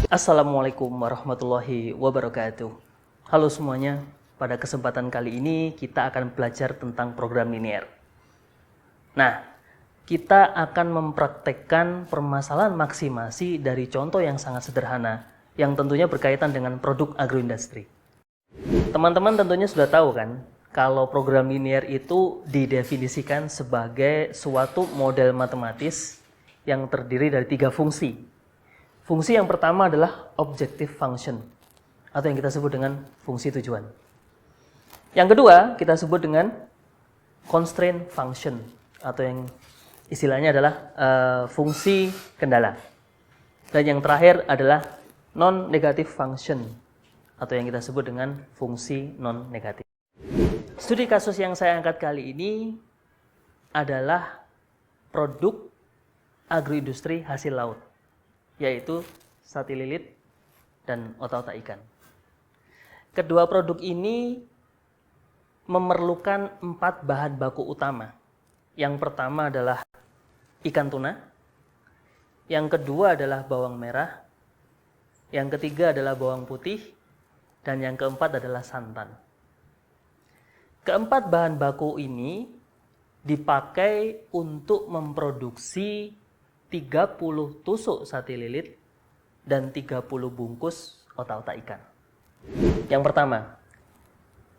Assalamualaikum warahmatullahi wabarakatuh. Halo semuanya, pada kesempatan kali ini kita akan belajar tentang program linear. Nah, kita akan mempraktekkan permasalahan maksimasi dari contoh yang sangat sederhana, yang tentunya berkaitan dengan produk agroindustri. Teman-teman tentunya sudah tahu kan, kalau program linear itu didefinisikan sebagai suatu model matematis yang terdiri dari 3 fungsi. Fungsi yang pertama adalah objective function, atau yang kita sebut dengan fungsi tujuan. Yang kedua, kita sebut dengan constraint function, atau yang istilahnya adalah fungsi kendala. Dan yang terakhir adalah non-negative function, atau yang kita sebut dengan fungsi non-negatif. Studi kasus yang saya angkat kali ini adalah produk agroindustri hasil laut, yaitu sate lilit dan otak-otak ikan. Kedua produk ini memerlukan 4 bahan baku utama. Yang pertama adalah ikan tuna, yang kedua adalah bawang merah, yang ketiga adalah bawang putih, dan yang keempat adalah santan. Keempat bahan baku ini dipakai untuk memproduksi 30 tusuk sate lilit dan 30 bungkus otak-otak ikan. Yang pertama,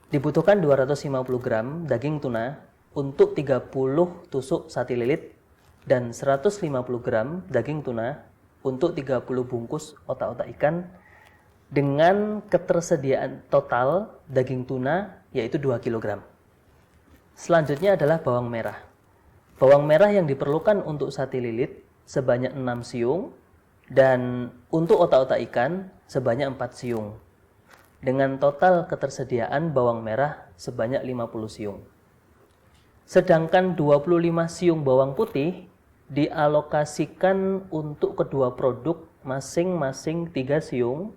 dibutuhkan 250 gram daging tuna untuk 30 tusuk sate lilit dan 150 gram daging tuna untuk 30 bungkus otak-otak ikan dengan ketersediaan total daging tuna yaitu 2 kg. Selanjutnya adalah bawang merah. Bawang merah yang diperlukan untuk sate lilit sebanyak 6 siung, dan untuk otak-otak ikan sebanyak 4 siung, dengan total ketersediaan bawang merah sebanyak 50 siung. Sedangkan 25 siung bawang putih dialokasikan untuk kedua produk masing-masing 3 siung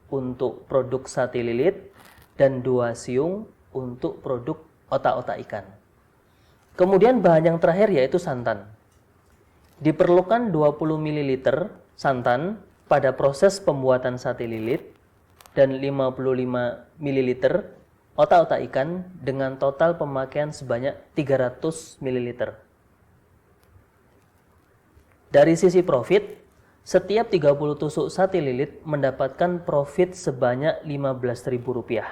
untuk produk sate lilit dan 2 siung untuk produk otak-otak ikan. Kemudian bahan yang terakhir yaitu santan. Diperlukan 20 ml santan pada proses pembuatan sate lilit dan 55 ml otak-otak ikan dengan total pemakaian sebanyak 300 ml. Dari sisi profit, setiap 30 tusuk sate lilit mendapatkan profit sebanyak Rp15.000.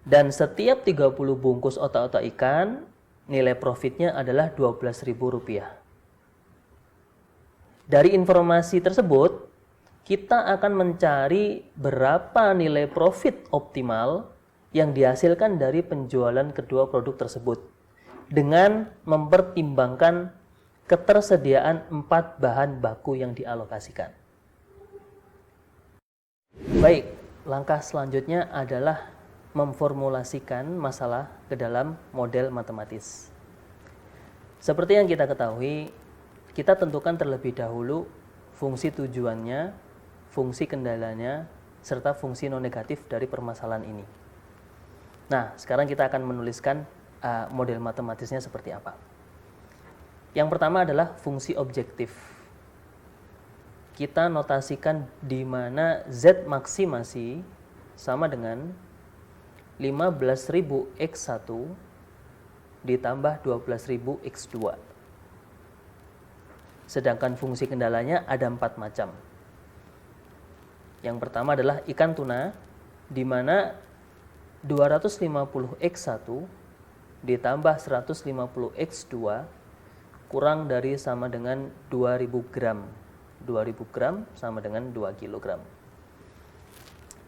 Dan setiap 30 bungkus otak-otak ikan, nilai profitnya adalah Rp12.000. Dari informasi tersebut, kita akan mencari berapa nilai profit optimal yang dihasilkan dari penjualan kedua produk tersebut dengan mempertimbangkan ketersediaan 4 bahan baku yang dialokasikan. Baik, langkah selanjutnya adalah memformulasikan masalah ke dalam model matematis. Seperti yang kita ketahui, kita tentukan terlebih dahulu fungsi tujuannya, fungsi kendalanya, serta fungsi non-negatif dari permasalahan ini. Nah, sekarang kita akan menuliskan model matematisnya seperti apa. Yang pertama adalah fungsi objektif. Kita notasikan di mana Z maksimasi sama dengan 15.000 X1 ditambah 12.000 X2. Sedangkan fungsi kendalanya ada 4 macam. Yang pertama adalah ikan tuna, di mana 250 X1 ditambah 150 X2 kurang dari sama dengan 2000 gram. 2000 gram sama dengan 2 kg.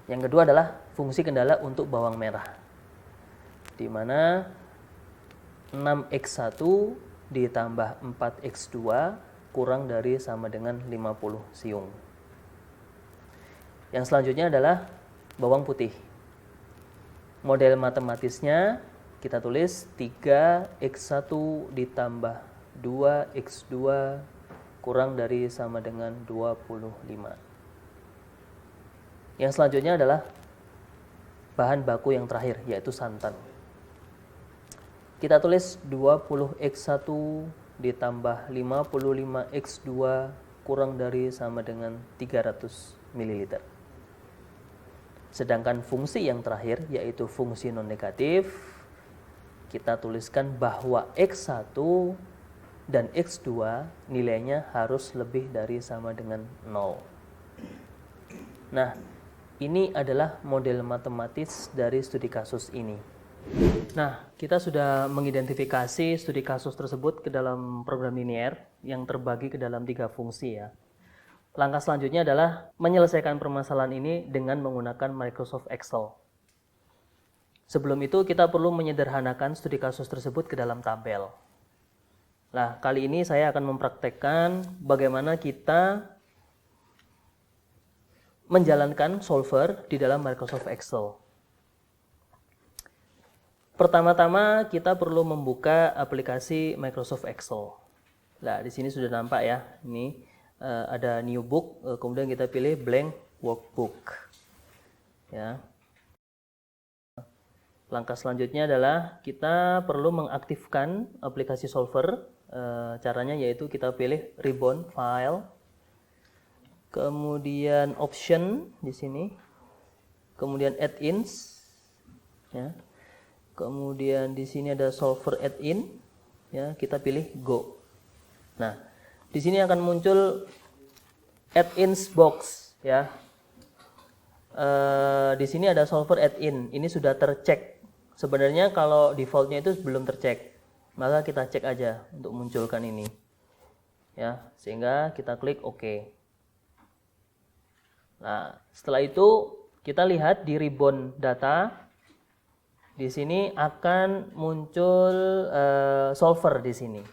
Yang kedua adalah fungsi kendala untuk bawang merah, di mana 6X1 ditambah 4X2 kurang dari sama dengan 50 siung. Yang selanjutnya adalah bawang putih. Model matematisnya kita tulis 3X1 ditambah 2X2 kurang dari sama dengan 25. Yang selanjutnya adalah bahan baku yang terakhir, yaitu santan. Kita tulis 20X1 ditambah 55X2 kurang dari sama dengan 300 ml. Sedangkan fungsi yang terakhir yaitu fungsi non negatif, kita tuliskan bahwa X1 dan X2 nilainya harus lebih dari sama dengan 0. Nah, ini adalah model matematis dari studi kasus ini. Nah, kita sudah mengidentifikasi studi kasus tersebut ke dalam program linear yang terbagi ke dalam 3 fungsi ya. Langkah selanjutnya adalah menyelesaikan permasalahan ini dengan menggunakan Microsoft Excel. Sebelum itu kita perlu menyederhanakan studi kasus tersebut ke dalam tabel. Nah, kali ini saya akan mempraktekkan bagaimana kita menjalankan solver di dalam Microsoft Excel. Pertama-tama kita perlu membuka aplikasi Microsoft Excel. Nah, di sini sudah nampak ya. Ini ada new book, kemudian kita pilih blank workbook. Ya. Langkah selanjutnya adalah kita perlu mengaktifkan aplikasi solver. Caranya yaitu kita pilih ribbon file, kemudian option di sini, kemudian add-ins, ya. Kemudian di sini ada solver add-in, ya, kita pilih go. Nah, di sini akan muncul add-ins box, ya. Di sini ada solver add-in, ini sudah tercek. Sebenarnya kalau defaultnya itu belum tercek, maka kita cek aja untuk munculkan ini, ya, sehingga kita klik OK. Nah, setelah itu kita lihat di ribbon data. Di sini akan muncul solver di sini.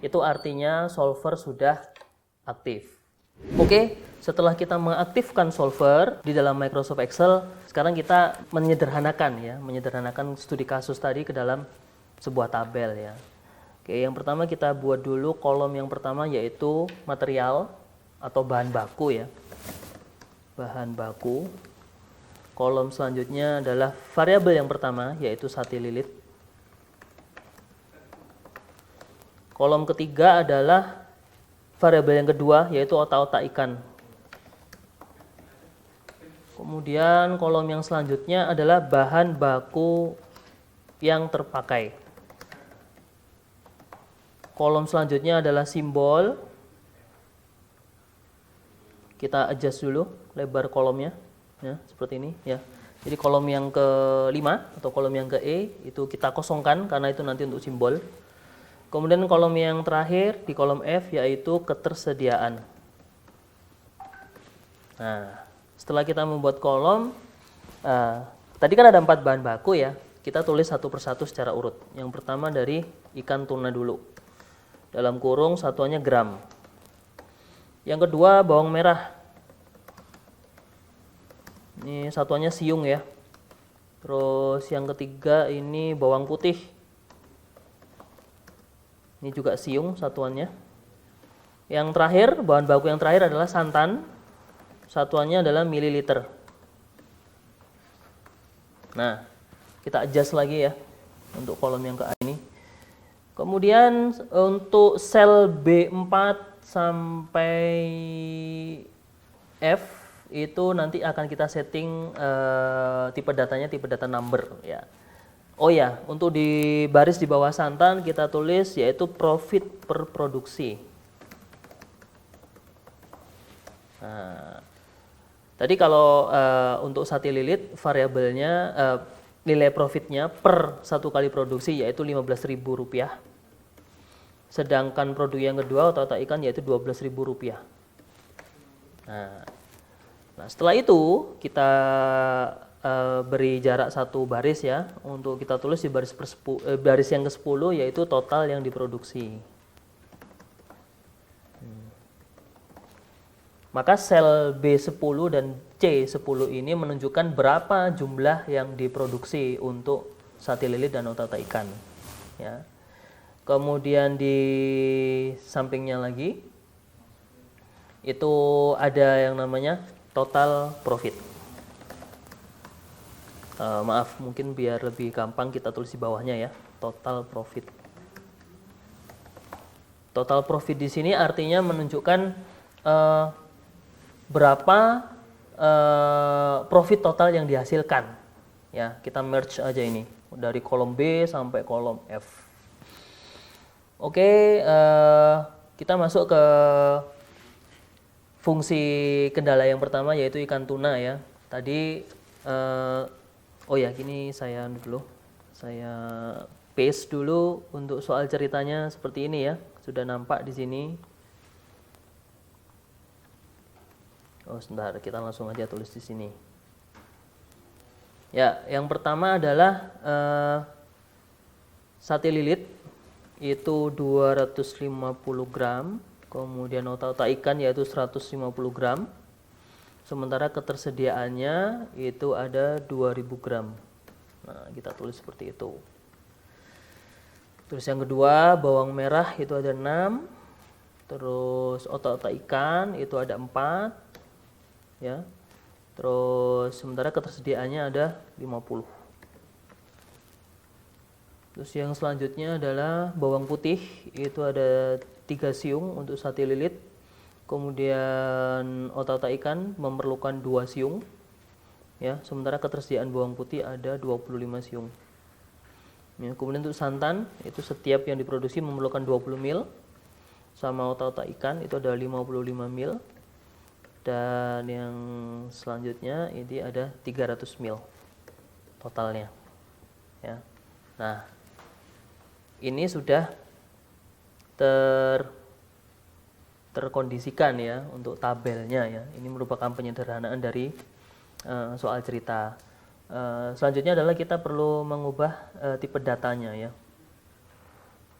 Itu artinya solver sudah aktif. Oke, setelah kita mengaktifkan solver di dalam Microsoft Excel, sekarang kita menyederhanakan studi kasus tadi ke dalam sebuah tabel ya. Oke, yang pertama kita buat dulu kolom yang pertama yaitu material atau bahan baku ya. Bahan baku. Kolom selanjutnya adalah variabel yang pertama yaitu satililit. Kolom ketiga adalah variabel yang kedua yaitu otak-otak ikan. Kemudian kolom yang selanjutnya adalah bahan baku yang terpakai. Kolom selanjutnya adalah simbol. Kita adjust dulu lebar kolomnya. Ya, seperti ini ya. Jadi kolom yang ke-5 atau kolom yang ke-E itu kita kosongkan karena itu nanti untuk simbol. Kemudian kolom yang terakhir di kolom F yaitu ketersediaan. Nah, setelah kita membuat kolom, tadi kan ada 4 bahan baku ya. Kita tulis satu persatu secara urut. Yang pertama dari ikan tuna dulu. Dalam kurung satuannya gram. Yang kedua bawang merah. Ini satuannya siung ya. Terus yang ketiga ini bawang putih. Ini juga siung satuannya. Yang terakhir, bahan baku yang terakhir adalah santan. Satuannya adalah mililiter. Nah, kita adjust lagi ya untuk kolom yang ke A ini. Kemudian untuk sel B4 sampai F itu nanti akan kita setting tipe datanya tipe data number ya. Oh ya, untuk di baris di bawah santan kita tulis yaitu profit per produksi. Nah, tadi kalau untuk satililit variabelnya nilai profitnya per 1 kali produksi yaitu Rp15.000. Sedangkan produk yang kedua otak-otak ikan yaitu Rp12.000. Nah, setelah itu kita beri jarak 1 baris ya untuk kita tulis di baris yang ke-10 yaitu total yang diproduksi. Maka sel B10 dan C10 ini menunjukkan berapa jumlah yang diproduksi untuk satililit dan otak-otak ikan ya. Kemudian di sampingnya lagi itu ada yang namanya total profit. Maaf, mungkin biar lebih gampang kita tulis di bawahnya ya, total profit. Total profit di sini artinya menunjukkan eh, berapa profit total yang dihasilkan. Ya, kita merge aja ini dari kolom B sampai kolom F. Oke, kita masuk ke fungsi kendala yang pertama, yaitu ikan tuna ya. Tadi oh ya, gini saya paste dulu untuk soal ceritanya seperti ini ya. Sudah nampak di sini. Oh, sebentar, kita langsung aja tulis di sini. Ya, yang pertama adalah sate lilit itu 250 gram, kemudian otak-otak ikan yaitu 150 gram. Sementara ketersediaannya itu ada 2000 gram. Nah, kita tulis seperti itu. Terus yang kedua, bawang merah itu ada 6. Terus otak-otak ikan itu ada 4. Ya. Terus sementara ketersediaannya ada 50. Terus yang selanjutnya adalah bawang putih, itu ada 3 siung untuk sate lilit. Kemudian otak-otak ikan memerlukan 2 siung. Ya, sementara ketersediaan bawang putih ada 25 siung. Ya, kemudian untuk santan, itu setiap yang diproduksi memerlukan 20 ml. Sama otak-otak ikan itu ada 55 ml. Dan yang selanjutnya ini ada 300 ml totalnya. Ya. Nah, ini sudah terkondisikan ya untuk tabelnya ya. Ini merupakan penyederhanaan dari soal cerita. Selanjutnya adalah kita perlu mengubah tipe datanya ya.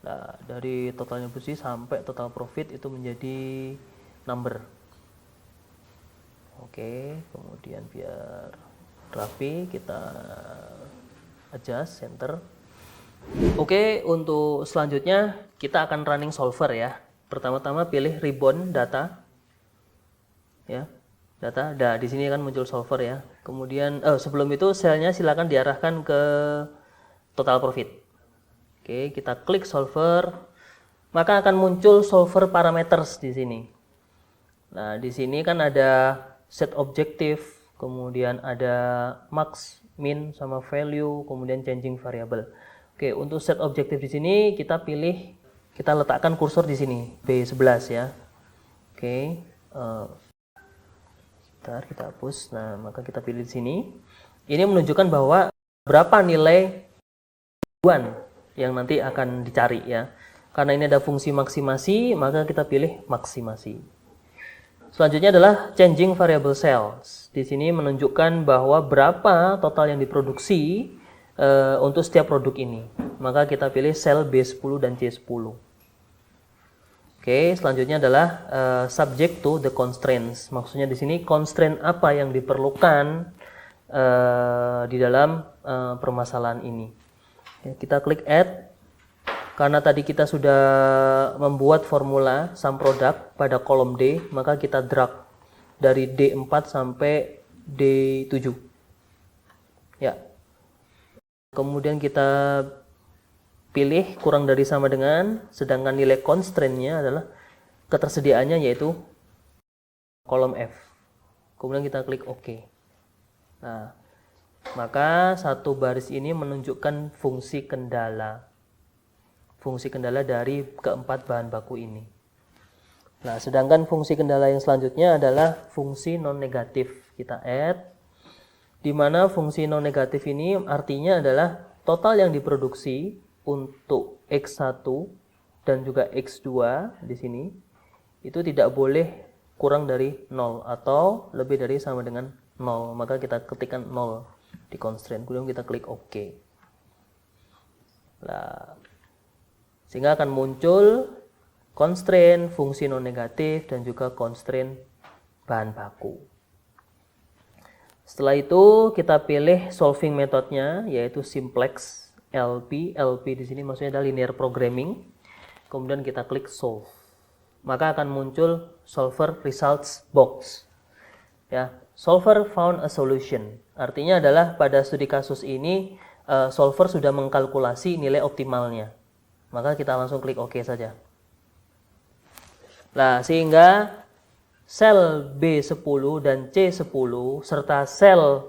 Nah, dari totalnya besi sampai total profit itu menjadi number. Oke, kemudian biar rapi kita adjust center. Oke, untuk selanjutnya kita akan running solver ya. Pertama-tama pilih ribbon data. Ya. Data. Nah, di sini kan muncul solver ya. Kemudian sebelum itu selnya silakan diarahkan ke total profit. Oke, kita klik solver. Maka akan muncul solver parameters di sini. Nah, di sini kan ada set objective, kemudian ada max, min sama value, kemudian changing variable. Oke, untuk set objective di sini kita pilih, kita letakkan kursor di sini B11 ya. Oke, bentar kita hapus. Nah, maka kita pilih di sini. Ini menunjukkan bahwa berapa nilai tujuan yang nanti akan dicari ya. Karena ini ada fungsi maksimasi, maka kita pilih maksimasi. Selanjutnya adalah changing variable cells. Di sini menunjukkan bahwa berapa total yang diproduksi untuk setiap produk ini. Maka kita pilih sel B10 dan C10. Oke, selanjutnya adalah subject to the constraints. Maksudnya di sini constraint apa yang diperlukan di dalam permasalahan ini. Oke, kita klik add. Karena tadi kita sudah membuat formula sum product pada kolom D, maka kita drag dari D4 sampai D7. Ya. Kemudian kita pilih kurang dari sama dengan, sedangkan nilai constraint-nya adalah ketersediaannya yaitu kolom F. Kemudian kita klik OK. Nah, maka satu baris ini menunjukkan fungsi kendala. Fungsi kendala dari keempat bahan baku ini. Nah, sedangkan fungsi kendala yang selanjutnya adalah fungsi non-negatif. Kita add, di mana fungsi non-negatif ini artinya adalah total yang diproduksi untuk X1 dan juga X2 di sini itu tidak boleh kurang dari 0 atau lebih dari sama dengan 0. Maka kita ketikkan 0 di constraint. Kemudian kita klik OK. Nah, sehingga akan muncul constraint, fungsi non-negatif, dan juga constraint bahan baku. Setelah itu kita pilih solving metodenya, yaitu simplex LP. LP di sini maksudnya adalah linear programming. Kemudian kita klik solve. Maka akan muncul solver results box. Ya, solver found a solution. Artinya adalah pada studi kasus ini solver sudah mengkalkulasi nilai optimalnya. Maka kita langsung klik OK saja. Nah, sehingga sel B10 dan C10 serta sel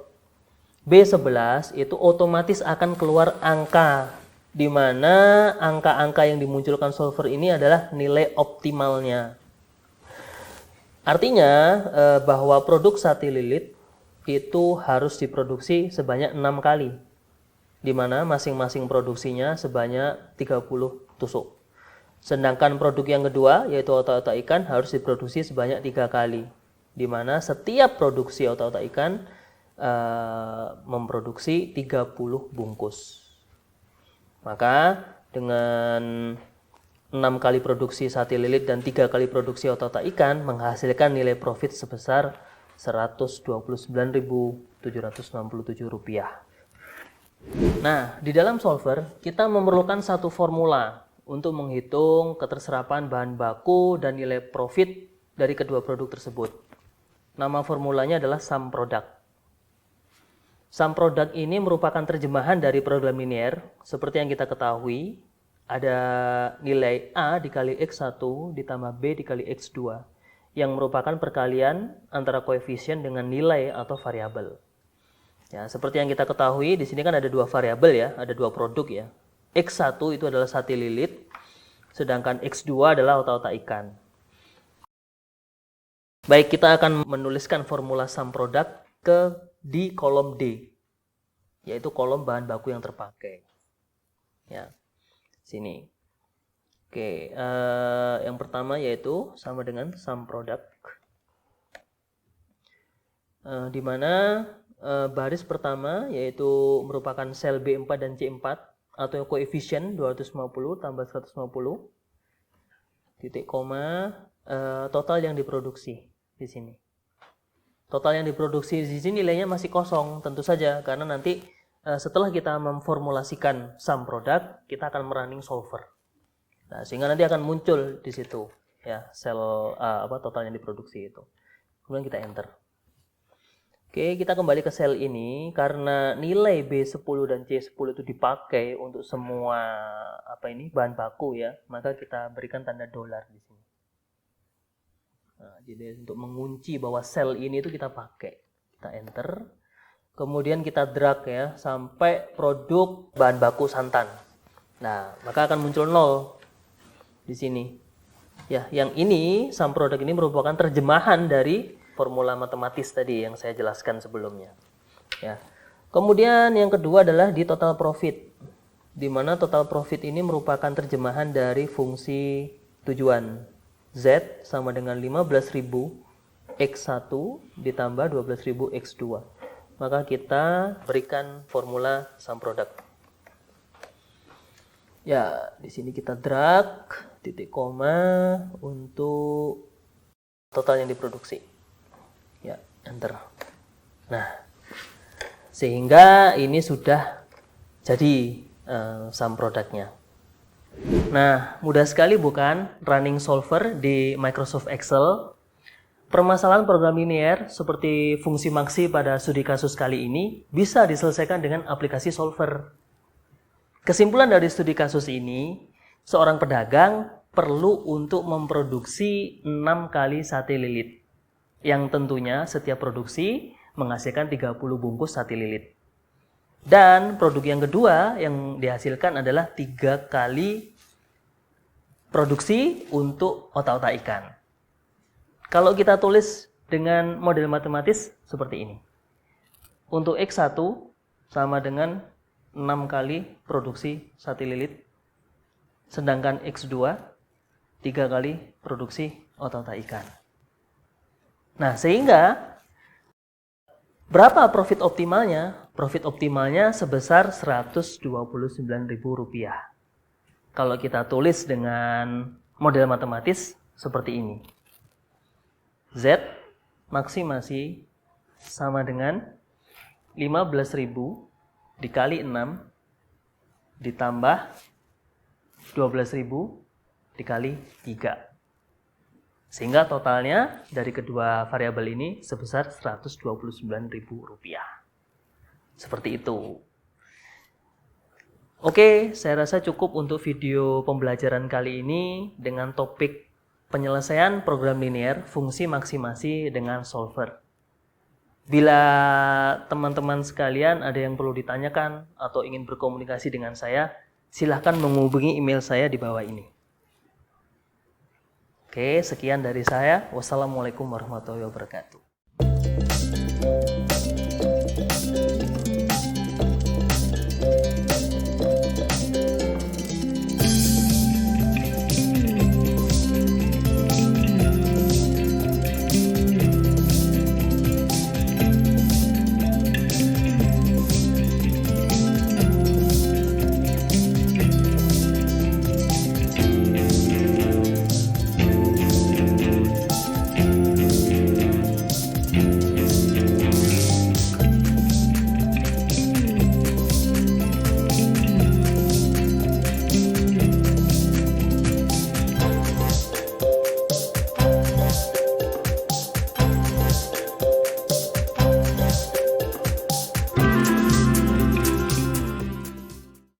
B11 itu otomatis akan keluar angka, di mana angka-angka yang dimunculkan solver ini adalah nilai optimalnya. Artinya bahwa produk sate lilit itu harus diproduksi sebanyak 6 kali, di mana masing-masing produksinya sebanyak 30 tusuk. Sedangkan produk yang kedua, yaitu otak-otak ikan, harus diproduksi sebanyak 3 kali, di mana setiap produksi otak-otak ikan memproduksi 30 bungkus. Maka dengan 6 kali produksi sate lilit dan 3 kali produksi otak-otak ikan menghasilkan nilai profit sebesar Rp129.767. Nah, di dalam solver kita memerlukan satu formula untuk menghitung keterserapan bahan baku dan nilai profit dari kedua produk tersebut. Nama formulanya adalah sum product. Sum product ini merupakan terjemahan dari program linear. Seperti yang kita ketahui, ada nilai A dikali X1 ditambah B dikali X2 yang merupakan perkalian antara koefisien dengan nilai atau variabel. Ya, seperti yang kita ketahui di sini kan ada dua variabel ya, ada dua produk ya. X1 itu adalah sate lilit, sedangkan X2 adalah otak-otak ikan. Baik, kita akan menuliskan formula sum product di kolom D, yaitu kolom bahan baku yang terpakai. Ya. Sini. Oke, yang pertama yaitu sama dengan sum product, di mana baris pertama yaitu merupakan sel B4 dan C4 atau koefisien 250 tambah 150 titik koma total yang diproduksi di sini. Total yang diproduksi di sini nilainya masih kosong, tentu saja karena nanti setelah kita memformulasikan sum product, kita akan merunning solver. Nah, sehingga nanti akan muncul di situ ya sel total yang diproduksi itu. Kemudian kita enter. Oke, kita kembali ke sel ini karena nilai B10 dan C10 itu dipakai untuk semua bahan baku ya, maka kita berikan tanda dolar di sini. Nah, jadi untuk mengunci bahwa sel ini itu kita pakai. Kita enter. Kemudian kita drag ya sampai produk bahan baku santan. Nah, maka akan muncul 0 di sini. Ya, yang ini sum product ini merupakan terjemahan dari formula matematis tadi yang saya jelaskan sebelumnya. Ya. Kemudian yang kedua adalah di total profit. Di mana total profit ini merupakan terjemahan dari fungsi tujuan. Z sama dengan 15.000 X1 ditambah 12.000 X2. Maka kita berikan formula sum product. Ya, di sini kita drag titik koma untuk total yang diproduksi. Ya, enter. Nah, sehingga ini sudah jadi sum productnya. Nah, mudah sekali bukan running solver di Microsoft Excel. Permasalahan program linear seperti fungsi maksi pada studi kasus kali ini bisa diselesaikan dengan aplikasi solver. Kesimpulan dari studi kasus ini, seorang pedagang perlu untuk memproduksi 6 kali sate lilit, yang tentunya setiap produksi menghasilkan 30 bungkus sate lilit. Dan produk yang kedua yang dihasilkan adalah 3 kali produksi untuk otak-otak ikan. Kalau kita tulis dengan model matematis seperti ini. Untuk X1 sama dengan 6 kali produksi sate lilit. Sedangkan X2 3 kali produksi otak-otak ikan. Nah, sehingga berapa profit optimalnya? Profit optimalnya sebesar Rp129.000. Kalau kita tulis dengan model matematis seperti ini. Z maksimasi sama dengan 15.000 dikali 6 ditambah 12.000 dikali 3. Sehingga totalnya dari kedua variabel ini sebesar Rp129.000. Seperti itu. Oke, saya rasa cukup untuk video pembelajaran kali ini dengan topik penyelesaian program linear fungsi maksimasi dengan solver. Bila teman-teman sekalian ada yang perlu ditanyakan atau ingin berkomunikasi dengan saya, silahkan menghubungi email saya di bawah ini. Oke, sekian dari saya. Wassalamualaikum warahmatullahi wabarakatuh.